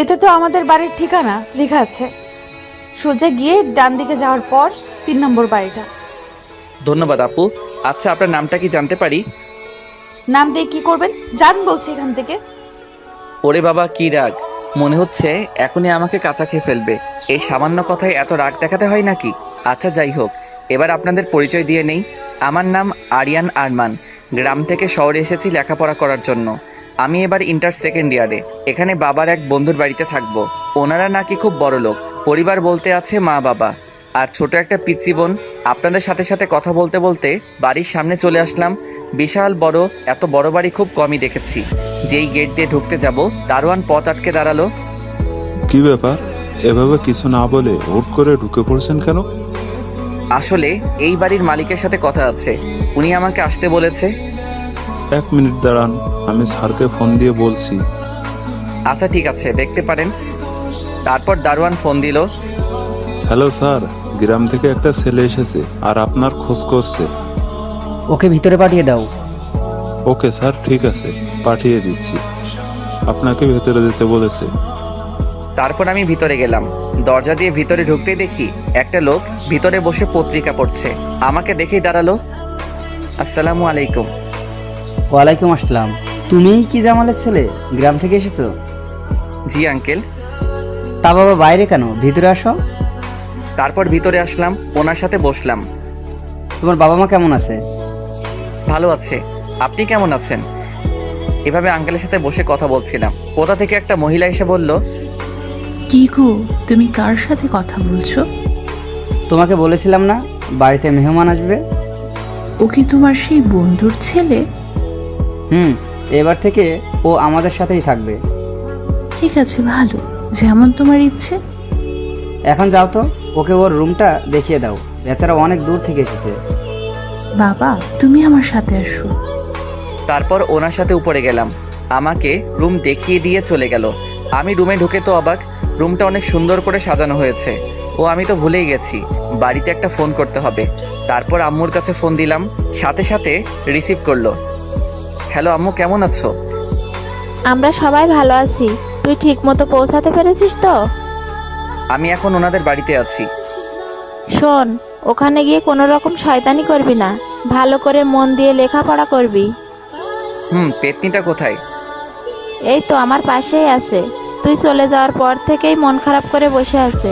এতে তো আমাদের বাড়ির ঠিকানা লেখা আছে। সোজা গিয়ে ডান দিকে যাওয়ার পর 3 নম্বর বাড়িটা। ধন্যবাদ আপু। আচ্ছা, আপনার নামটা কি জানতে পারি? নাম দিয়ে কি করবেন? যান বলছি এখান থেকে। ওরে বাবা, কি রাগ! মনে হচ্ছে এখনই আমাকে কাঁচা খেয়ে ফেলবে। এই সামান্য কথায় এত রাগ দেখাতে হয় নাকি? আচ্ছা, যাই হোক, এবার আপনাদের পরিচয় দিয়ে নেই। আমার নাম আরিয়ান আরমান। গ্রাম থেকে শহরে এসেছি লেখাপড়া করার জন্য। আমি এবার ইন্টার সেকেন্ড ইয়ারে। এখানে বাবার এক বন্ধুর বাড়িতে থাকবো। ওনারা নাকি খুব বড় লোক। পরিবার বলতে আছে মা বাবা আর ছোট একটা পিচ্চি বোন। আপনাদের সাথে সাথে কথা বলতে বলতে বাড়ির সামনে চলে আসলাম। বিশাল বড়, এত বড় বাড়ি খুব কমই দেখেছি। যেই গেট দিয়ে ঢুকতে যাব, দারোয়ান পথ আটকে দাঁড়ালো। কি ব্যাপার, এভাবে কিছু না বলে হুট করে ঢুকে পড়ছেন কেন? আসলে এই বাড়ির মালিকের সাথে কথা আছে, উনি আমাকে আসতে বলেছে। 1 মিনিট দাঁড়ান, আমি স্যারকে ফোন দিয়ে বলছি। আচ্ছা ঠিক আছে, দেখতে পারেন। তারপর দারোয়ান ফোন দিল। হ্যালো স্যার, গ্রাম থেকে একটা ছেলে এসেছে আর আপনার খোঁজ করছে। ওকে ভিতরে পাঠিয়ে দাও। ওকে স্যার, ঠিক আছে, পাঠিয়ে দিচ্ছি। আপনাকে ভেতরে যেতে বলেছে। তারপর আমি ভিতরে গেলাম। দরজা দিয়ে ভিতরে ঢুকতেই দেখি একটা লোক ভিতরে বসে পত্রিকা পড়ছে। আমাকে দেখেই দাঁড়ালো। আসসালামু আলাইকুম। ওয়ালাইকুম আসসালাম। তুমিই কি জামালের ছেলে? গ্রাম থেকে এসেছো? জি আঙ্কেল। তা বাবা বাইরে কেন, ভিতরে আসো। তারপর ভিতরে আসলাম, ওনার সাথে বসলাম। তোমার বাবা মা কেমন আছে? ভালো আছে। আপনি কেমন আছেন? এভাবে আঙ্কেলের সাথে বসে কথা বলছিলাম। কোথা থেকে একটা মহিলা এসে বলল, কি গো, তুমি কার সাথে কথা বলছো? তোমাকে বলেছিলাম না বাড়িতে মেহমান আসবে। ও কি তোমার সেই বন্ধুর ছেলে? এবার থেকে ও আমাদের সাথেই থাকবে। ঠিক আছে, ভালো, যেমন তোমার ইচ্ছে। এখন যাও তো, ওকে ওর রুমটা দেখিয়ে দাও। বেচারা অনেক দূর থেকে এসেছে। বাবা, তুমি আমার সাথে আসো। তারপর ওনার সাথে উপরে গেলাম। আমাকে রুম দেখিয়ে দিয়ে চলে গেল। আমি রুমে ঢুকে তো অবাক। রুমটা অনেক সুন্দর করে সাজানো হয়েছে। ও আমি তো ভুলেই গেছি, বাড়িতে একটা ফোন করতে হবে। তারপর আম্মুর কাছে ফোন দিলাম, সাথে সাথে রিসিভ করলো। হ্যালো আম্মু, কেমন আছো? আমরা সবাই ভালো আছি। তুই ঠিক মতো পৌঁছাতে পেরেছিস তো? আমি এখন ওনাদের বাড়িতে আছি। শোন, ওখানে গিয়ে কোনো রকম শয়তানি করবি না। ভালো করে মন দিয়ে লেখাপড়া করবি। পেতনিটা কোথায়? এই তো আমার পাশেই আছে। তুই চলে যাওয়ার পর থেকেই মন খারাপ করে বসে আছে।